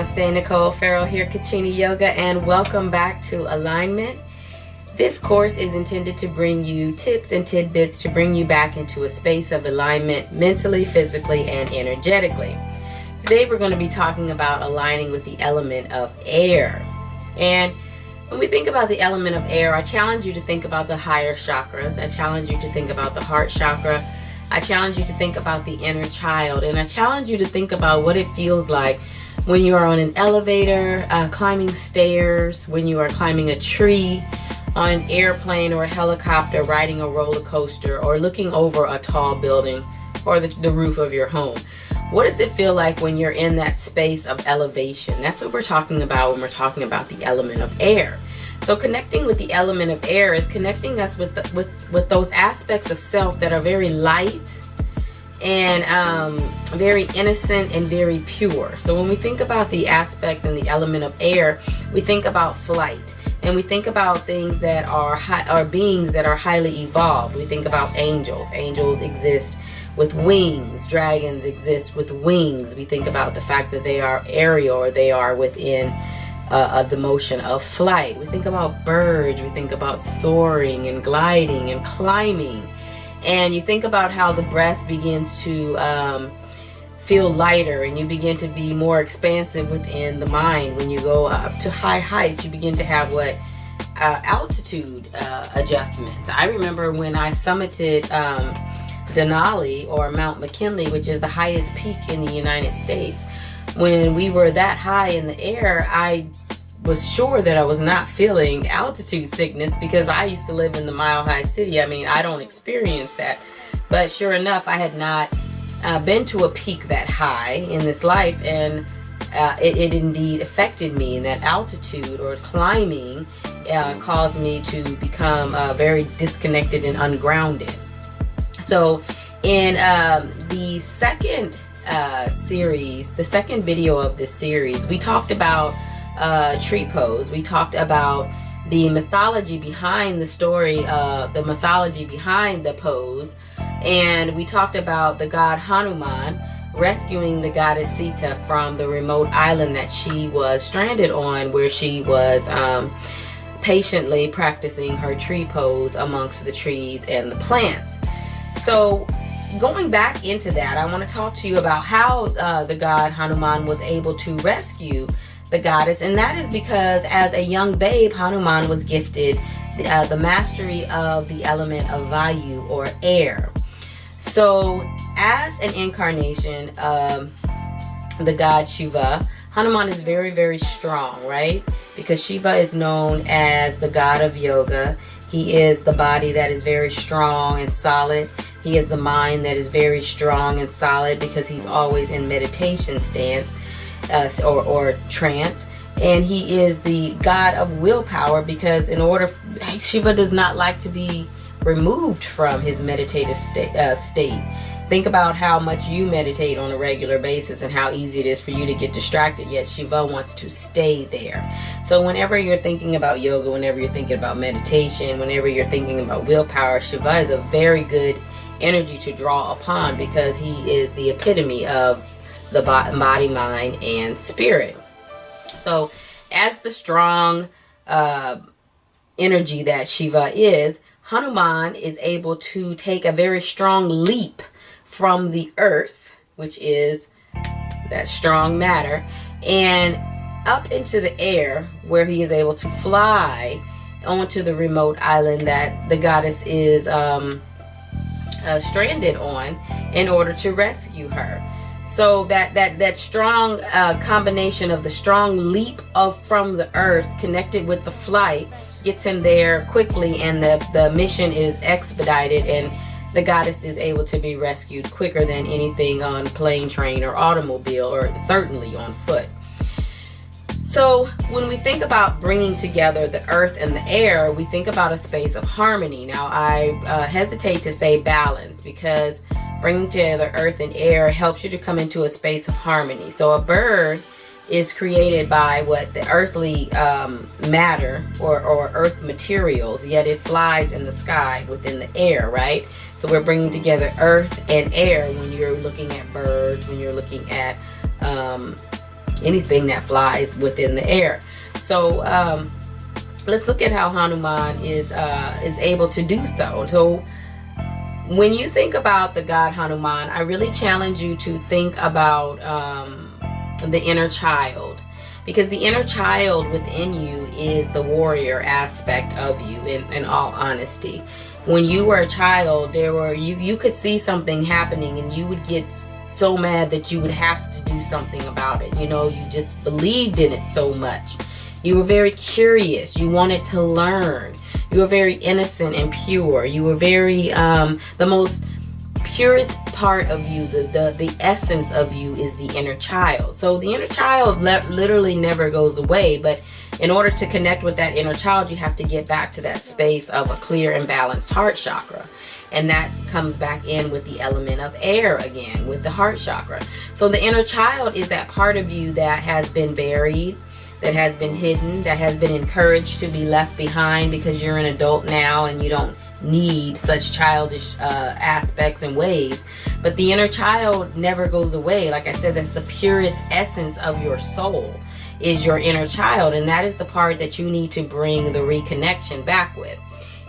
Namaste, Nicole Farrell here, Kachini Yoga, and welcome back to Alignment. This course is intended to bring you tips and tidbits to bring you back into a space of alignment mentally, physically, and energetically. Today we're going to be talking about aligning with the element of air. And when we think about the element of air, I challenge you to think about the higher chakras. I challenge you to think about the heart chakra. I challenge you to think about the inner child. And I challenge you to think about what it feels like when you are on an elevator, climbing stairs, when you are climbing a tree, on an airplane or a helicopter, riding a roller coaster, or looking over a tall building or the roof of your home. What does it feel like when you're in that space of elevation? That's what we're talking about when we're talking about the element of air. So connecting with the element of air is connecting us with those aspects of self that are very light and very innocent and very pure. So when we think about the aspects and the element of air, we think about flight. And we think about things that are beings that are highly evolved. We think about angels. Angels exist with wings. Dragons exist with wings. We think about the fact that they are aerial, or they are within the motion of flight. We think about birds. We think about soaring and gliding and climbing. And you think about how the breath begins to feel lighter, and you begin to be more expansive within the mind. When you go up to high heights, you begin to have altitude adjustments. I remember when I summited Denali, or Mount McKinley, which is the highest peak in the United States. When we were that high in the air, I was sure that I was not feeling altitude sickness, because I used to live in the Mile High City. I mean, I don't experience that, but sure enough, I had not been to a peak that high in this life, and it indeed affected me. And that altitude or climbing caused me to become very disconnected and ungrounded. So in the second series, the second video of this series, we talked about tree pose. We talked about the mythology behind the story, the mythology behind the pose. And we talked about the god Hanuman rescuing the goddess Sita from the remote island that she was stranded on, where she was patiently practicing her tree pose amongst the trees and the plants. So going back into that, I want to talk to you about how the god Hanuman was able to rescue the goddess. And that is because as a young babe, Hanuman was gifted the mastery of the element of Vayu, or air. So as an incarnation of the god Shiva, Hanuman is very, very strong, right? Because Shiva is known as the god of yoga. He is the body that is very strong and solid. He is the mind that is very strong and solid, because he's always in meditation stance or trance. And he is the god of willpower, because Shiva does not like to be removed from his meditative state. Think about how much you meditate on a regular basis and how easy it is for you to get distracted, yet Shiva wants to stay there. So whenever you're thinking about yoga, whenever you're thinking about meditation, whenever you're thinking about willpower, Shiva is a very good energy to draw upon, because he is the epitome of the body, mind, and spirit. So as the strong energy that Shiva is, Hanuman is able to take a very strong leap from the earth, which is that strong matter, and up into the air, where he is able to fly onto the remote island that the goddess is stranded on, in order to rescue her. So that strong combination of the strong leap from the earth connected with the flight gets him there quickly, and the mission is expedited, and the goddess is able to be rescued quicker than anything on plane, train, or automobile, or certainly on foot. So when we think about bringing together the earth and the air, we think about a space of harmony. Now I hesitate to say balance, because bringing together earth and air helps you to come into a space of harmony. So a bird is created by the earthly matter or earth materials, yet it flies in the sky within the air, right? So we're bringing together earth and air when you're looking at birds, when you're looking at anything that flies within the air. So let's look at how Hanuman is able to do so. So when you think about the god Hanuman, I really challenge you to think about the inner child, because the inner child within you is the warrior aspect of you. In all honesty, when you were a child, you could see something happening and you would get so mad that you would have to do something about it. You know, you just believed in it so much. You were very curious. You wanted to learn. You were very innocent and pure. You were very the most purest part of you, the essence of you is the inner child. So the inner child literally never goes away, but in order to connect with that inner child, you have to get back to that space of a clear and balanced heart chakra. And that comes back in with the element of air again, with the heart chakra. So the inner child is that part of you that has been buried, that has been hidden, that has been encouraged to be left behind because you're an adult now and you don't need such childish aspects and ways. But the inner child never goes away. Like I said, that's the purest essence of your soul, is your inner child, and that is the part that you need to bring the reconnection back with.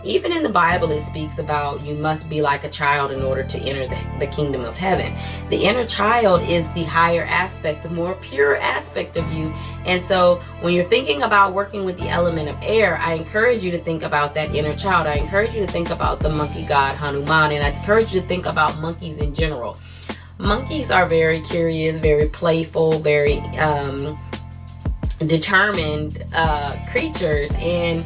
Even in the Bible, it speaks about you must be like a child in order to enter the kingdom of heaven. The inner child is the higher aspect, the more pure aspect of you. And so when you're thinking about working with the element of air, I encourage you to think about that inner child. I encourage you to think about the monkey god Hanuman, and I encourage you to think about monkeys in general. Monkeys are very curious, very playful, very determined creatures, and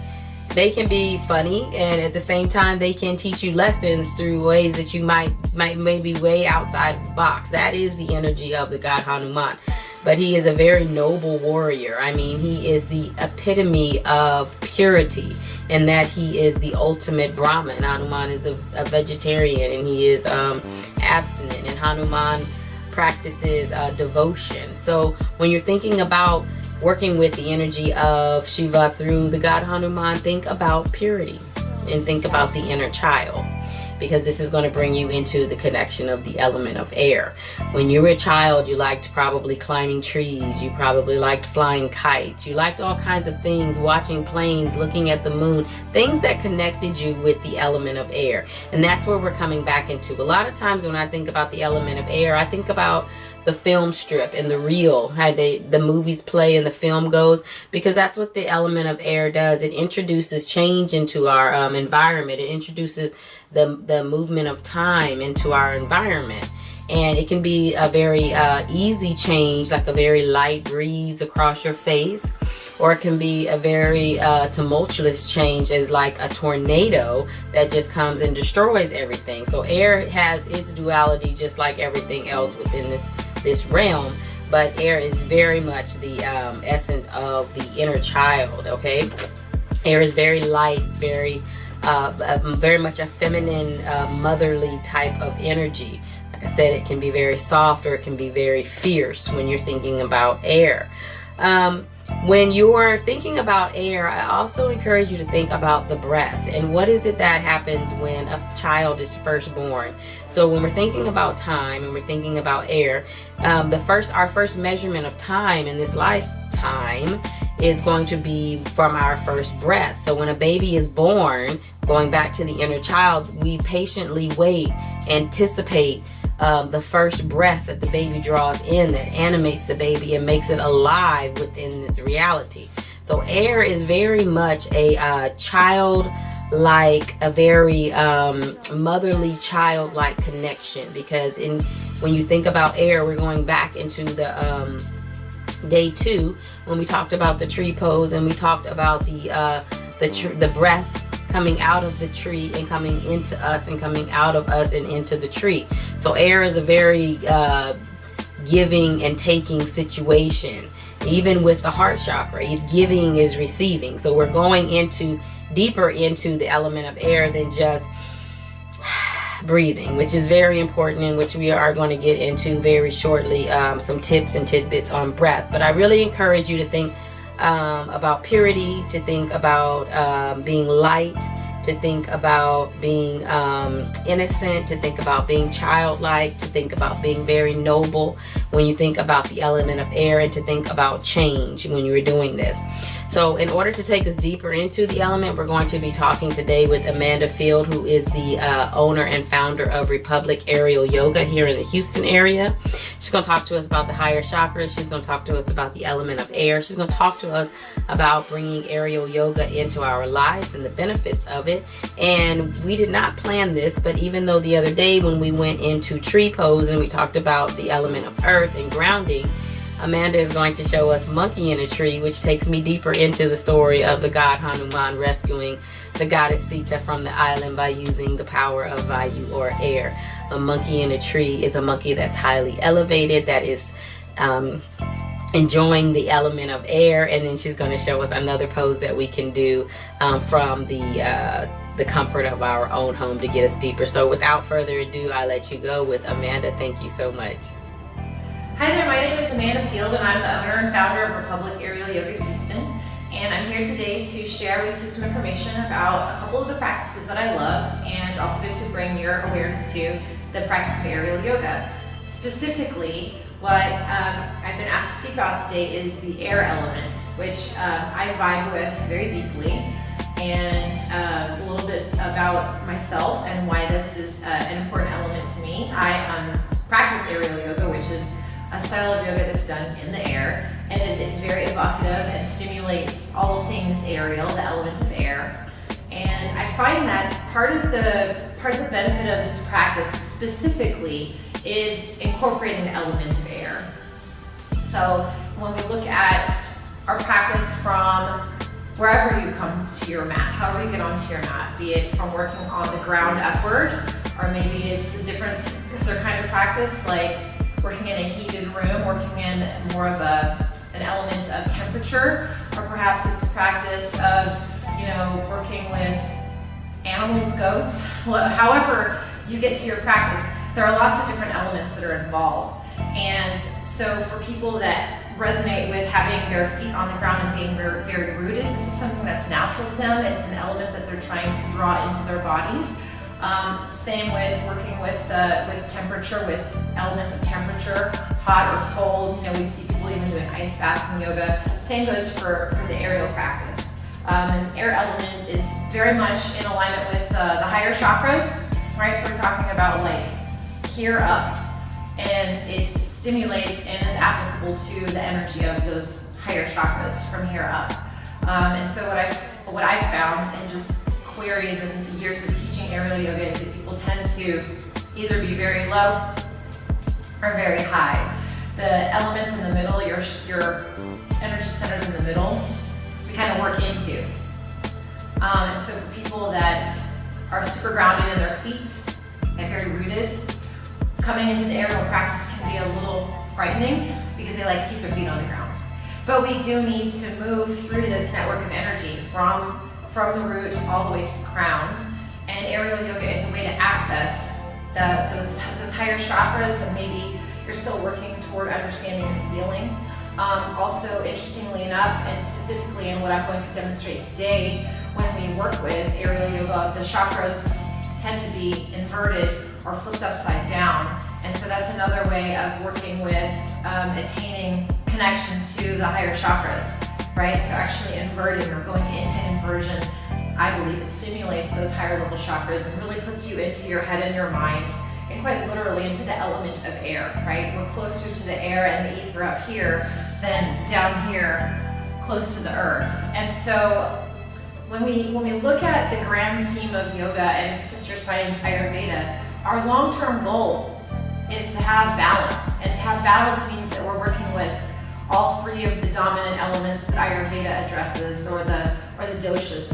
they can be funny, and at the same time they can teach you lessons through ways that you might maybe way outside the box. That is the energy of the god Hanuman. But he is a very noble warrior. I mean, he is the epitome of purity, and that he is the ultimate Brahman. Hanuman is a vegetarian, and he is abstinent, and Hanuman practices devotion. So when you're thinking about working with the energy of Shiva through the god Hanuman, think about purity and think about the inner child, because this is going to bring you into the connection of the element of air. When you were a child, you liked probably climbing trees, you probably liked flying kites, you liked all kinds of things, watching planes, looking at the moon, things that connected you with the element of air. And that's where we're coming back into. A lot of times when I think about the element of air, I think about the film strip and the reel, how the movies play and the film goes, because that's what the element of air does. It introduces change into our environment. It introduces the movement of time into our environment. And it can be a very easy change, like a very light breeze across your face, or it can be a very tumultuous change, as like a tornado that just comes and destroys everything. So air has its duality just like everything else within this realm, but air is very much the essence of the inner child. Okay, air is very light. It's very much a feminine, motherly type of energy. Like I said, it can be very soft or it can be very fierce when you're thinking about air. When you're thinking about air, I also encourage you to think about the breath and what is it that happens when a child is first born. So when we're thinking about time and we're thinking about air, our first measurement of time in this lifetime is going to be from our first breath. So when a baby is born, going back to the inner child, we patiently wait, anticipate the first breath that the baby draws in, that animates the baby and makes it alive within this reality. So air is very much a child-like, a very motherly, child-like connection, because when you think about air, we're going back into the day 2 when we talked about the tree pose, and we talked about the breath coming out of the tree and coming into us and coming out of us and into the tree. So air is a very giving and taking situation. Even with the heart chakra, giving is receiving. So we're going deeper into the element of air than just breathing, which is very important, and which we are going to get into very shortly, some tips and tidbits on breath. But I really encourage you to think about purity, to think about being light, to think about being innocent, to think about being childlike, to think about being very noble when you think about the element of air, and to think about change when you were doing this. So in order to take us deeper into the element, we're going to be talking today with Amanda Field, who is the owner and founder of Republic Aerial Yoga here in the Houston area. She's going to talk to us about the higher chakras. She's going to talk to us about the element of air. She's going to talk to us about bringing aerial yoga into our lives and the benefits of it. And we did not plan this, but even though the other day when we went into tree pose and we talked about the element of earth and grounding, Amanda is going to show us monkey in a tree, which takes me deeper into the story of the god Hanuman rescuing the goddess Sita from the island by using the power of Vayu, or air. A monkey in a tree is a monkey that's highly elevated, that is enjoying the element of air. And then she's going to show us another pose that we can do from the comfort of our own home to get us deeper. So without further ado, I let you go with Amanda. Thank you so much. Hi there, my name is Amanda Field and I'm the owner and founder of Republic Aerial Yoga Houston. And I'm here today to share with you some information about a couple of the practices that I love, and also to bring your awareness to the practice of aerial yoga. Specifically, what I've been asked to speak about today is the air element, which I vibe with very deeply, and a little bit about myself and why this is an important element to me. I practice aerial yoga, which is a style of yoga that's done in the air, and it is very evocative and stimulates all things aerial, the element of air. And I find that part of the benefit of this practice specifically is incorporating the element of air. So when we look at our practice from wherever you come to your mat, however you get onto your mat, be it from working on the ground upward, or maybe it's a different other kind of practice like working in a heated room, working in more of an element of temperature, or perhaps it's a practice of, working with animals, goats, however you get to your practice, there are lots of different elements that are involved. And so for people that resonate with having their feet on the ground and being very, very rooted, this is something that's natural to them. It's an element that they're trying to draw into their bodies. Same with working with temperature, with elements of temperature, hot or cold. We see people even doing ice baths in yoga. Same goes for the aerial practice. An air element is very much in alignment with the higher chakras, right? So we're talking about like here up, and it stimulates and is applicable to the energy of those higher chakras from here up. And so what I've found in just queries and years of teaching aerial yoga is that people tend to either be very low or very high. The elements in the middle, your energy centers in the middle, we kind of work into. And so for people that are super grounded in their feet and very rooted, coming into the aerial practice can be a little frightening because they like to keep their feet on the ground. But we do need to move through this network of energy from the root all the way to the crown. And aerial yoga is a way to access those higher chakras that maybe you're still working toward understanding and feeling. Also, interestingly enough, and specifically in what I'm going to demonstrate today, when we work with aerial yoga, the chakras tend to be inverted or flipped upside down. And so that's another way of working with attaining connection to the higher chakras, right? So actually inverting or going into inversion, I believe it stimulates those higher level chakras and really puts you into your head and your mind, and quite literally into the element of air, right? We're closer to the air and the ether up here than down here close to the earth. And so when we look at the grand scheme of yoga and its sister science Ayurveda, our long-term goal is to have balance. And to have balance means that we're working with all three of the dominant elements that Ayurveda addresses, or the doshas,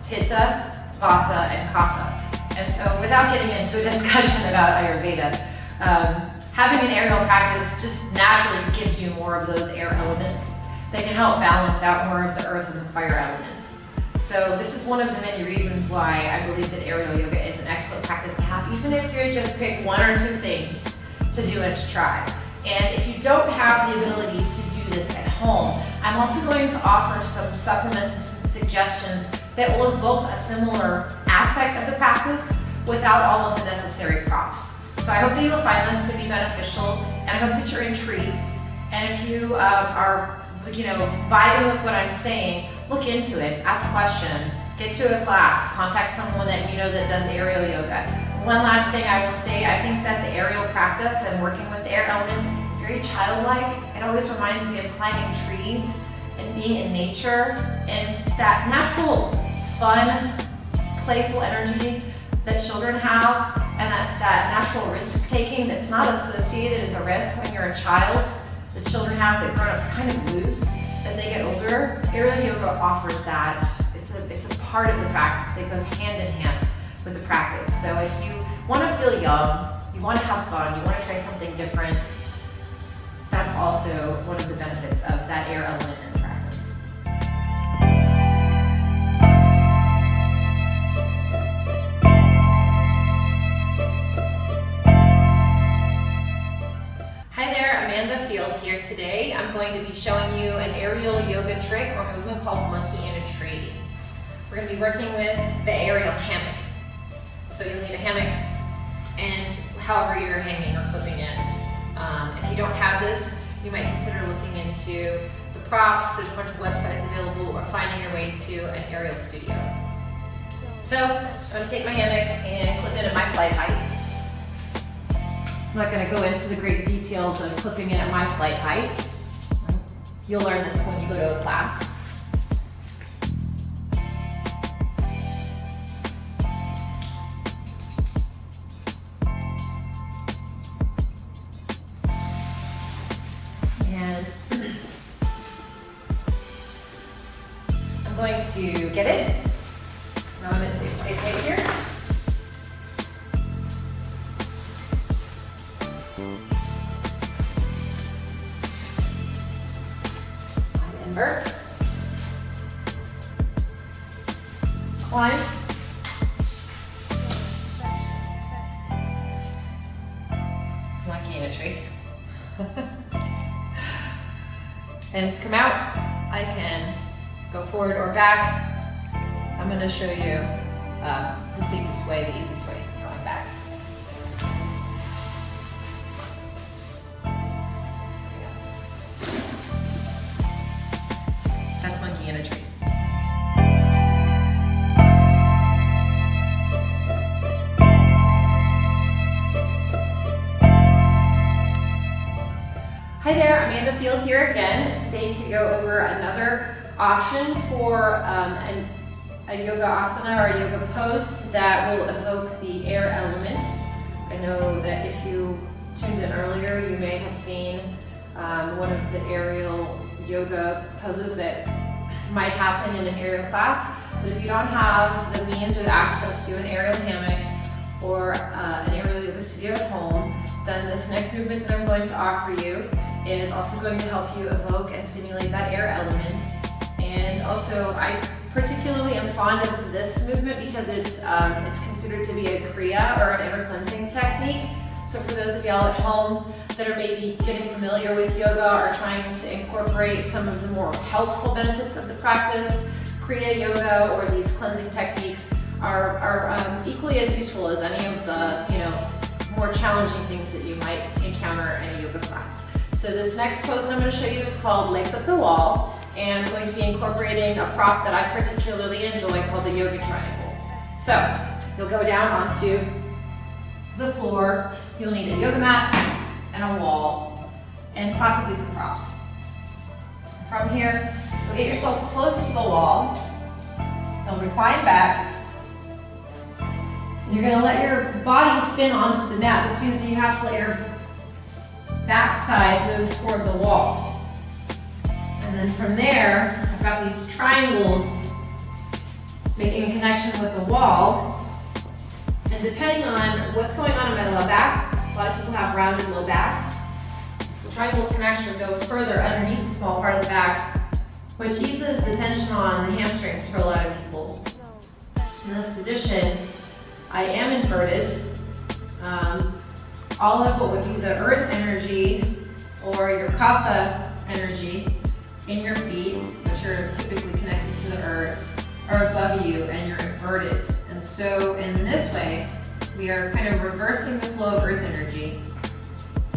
Pitta, Vata, and Kapha. And so without getting into a discussion about Ayurveda, having an aerial practice just naturally gives you more of those air elements that can help balance out more of the earth and the fire elements. So this is one of the many reasons why I believe that aerial yoga is an excellent practice to have, even if you just pick one or two things to do and to try. And if you don't have the ability to do this at home, I'm also going to offer some supplements and some suggestions that will evoke a similar aspect of the practice without all of the necessary props. So I hope that you'll find this to be beneficial, and I hope that you're intrigued. And if you are vibing with what I'm saying, look into it, ask questions, get to a class, contact someone that you know that does aerial yoga. One last thing I will say, I think that the aerial practice and working with the air element is very childlike. It always reminds me of climbing trees and being in nature, and that natural, fun, playful energy that children have, and that natural risk-taking that's not associated as a risk when you're a child, that children have that grown-ups kind of lose as they get older. Aerial yoga offers that. It's a part of the practice that goes hand in hand with the practice. So if you want to feel young, you want to have fun, you want to try something different, that's also one of the benefits of that air element in the practice. Hi there, Amanda Field here today. I'm going to be showing you an aerial yoga trick or movement called monkey in a tree. We're going to be working with the aerial hammock. So you'll need a hammock and however you're hanging or flipping in. If you don't have this, you might consider looking into the props. There's a bunch of websites available, or finding your way to an aerial studio. So I'm going to take my hammock and clip it at my flight height. I'm not going to go into the great details of clipping it at my flight height. You'll learn this when you go to a class. I'm going to get it. Now I'm going to say play right here. Invert. Climb. Monkey in a tree. And to come out, I can go forward or back. I'm going to show you the safest way, the easiest way, going back. That's monkey in a tree. Hi there, Amanda Field here again, today to go over another option for a yoga asana or a yoga pose that will evoke the air element. I know that if you tuned in earlier, you may have seen one of the aerial yoga poses that might happen in an aerial class, but if you don't have the means or the access to an aerial hammock or an aerial yoga studio at home, then this next movement that I'm going to offer you is also going to help you evoke and stimulate that air element. And also, I particularly am fond of this movement because it's considered to be a kriya or an inner cleansing technique. So for those of y'all at home that are maybe getting familiar with yoga or trying to incorporate some of the more healthful benefits of the practice, kriya yoga or these cleansing techniques are equally as useful as any of the more challenging things that you might encounter in a yoga class. So this next pose that I'm going to show you is called Legs Up the Wall, and I'm going to be incorporating a prop that I particularly enjoy called the yoga triangle. So you'll go down onto the floor, you'll need a yoga mat and a wall, and possibly some props. From here, you'll get yourself close to the wall, you'll recline back, and you're going to let your body spin onto the mat. This means that you have to let your backside move toward the wall. And then from there, I've got these triangles making a connection with the wall. And depending on what's going on in my low back, a lot of people have rounded low backs. The triangles can actually go further underneath the small part of the back, which eases the tension on the hamstrings for a lot of people. In this position, I am inverted. All of what would be the earth energy or your kapha energy in your feet, which are typically connected to the earth, are above you and you're inverted. And so in this way, we are kind of reversing the flow of earth energy,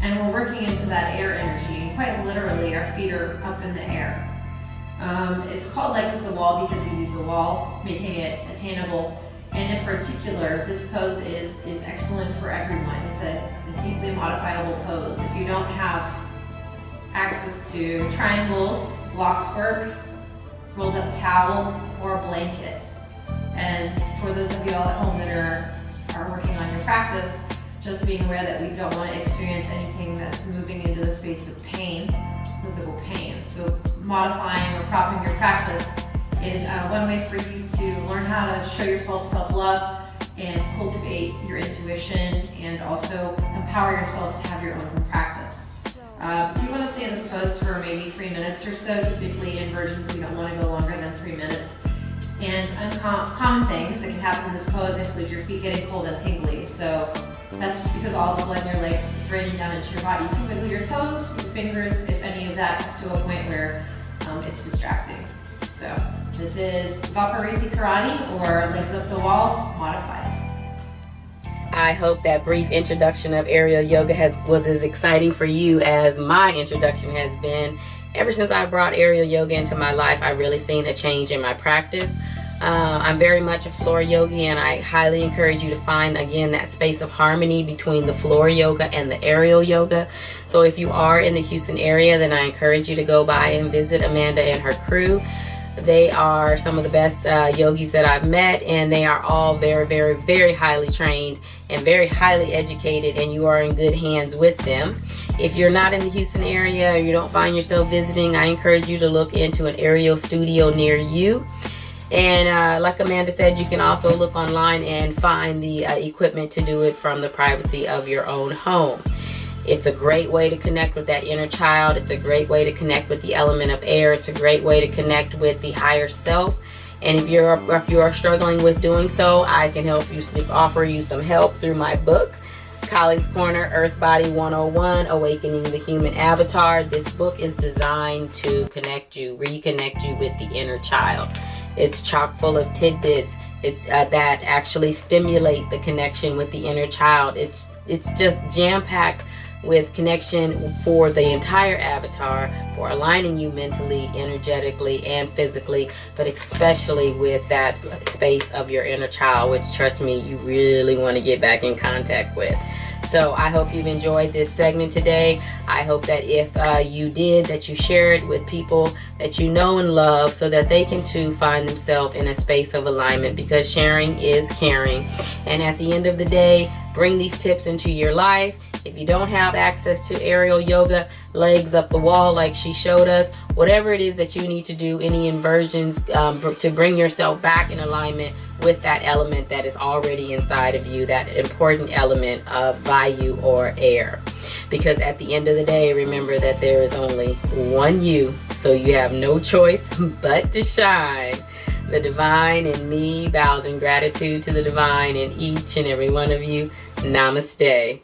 and we're working into that air energy. And quite literally, our feet are up in the air. It's called legs at the wall because we use a wall, making it attainable. And in particular, this pose is excellent for everyone. It's a deeply modifiable pose. If you don't have access to triangles, blocks work, rolled up towel, or a blanket. And for those of you all at home that are working on your practice, just being aware that we don't want to experience anything that's moving into the space of pain, physical pain. So modifying or propping your practice is one way for you to learn how to show yourself self-love and cultivate your intuition, and also empower yourself to have your own practice. If you want to stay in this pose for maybe 3 minutes or so, typically in versions we don't want to go longer than 3 minutes. And uncommon things that can happen in this pose include your feet getting cold and tingly. So that's just because all the blood in your legs is draining down into your body. You can wiggle your toes, your fingers, if any of that gets to a point where it's distracting. So this is Vapariti Karate, or legs up the wall modified. I hope that brief introduction of aerial yoga was as exciting for you as my introduction has been. Ever since I brought aerial yoga into my life, I've really seen a change in my practice. I'm very much a floor yogi, and I highly encourage you to find, again, that space of harmony between the floor yoga and the aerial yoga. So if you are in the Houston area, then I encourage you to go by and visit Amanda and her crew. They are some of the best yogis that I've met, and they are all very, very, very highly trained and very highly educated, and you are in good hands with them. If you're not in the Houston area or you don't find yourself visiting, I encourage you to look into an aerial studio near you. And like Amanda said, you can also look online and find the equipment to do it from the privacy of your own home. It's a great way to connect with that inner child. It's a great way to connect with the element of air. It's a great way to connect with the higher self. And if you are struggling with doing so, I can help you, offer you some help through my book, Kali's Corner, Earth Body 101, Awakening the Human Avatar. This book is designed to reconnect you with the inner child. It's chock full of tidbits that actually stimulate the connection with the inner child. It's just jam-packed with connection for the entire avatar, for aligning you mentally, energetically, and physically, but especially with that space of your inner child, which, trust me, you really want to get back in contact with. So I hope you've enjoyed this segment today. I hope that if you did, that you share it with people that you know and love, so that they can too find themselves in a space of alignment, because sharing is caring. And at the end of the day, bring these tips into your life. If you don't have access to aerial yoga, legs up the wall like she showed us, whatever it is that you need to do, any inversions to bring yourself back in alignment with that element that is already inside of you, that important element of Vayu or air. Because at the end of the day, remember that there is only one you, so you have no choice but to shine. The divine in me bows in gratitude to the divine in each and every one of you. Namaste.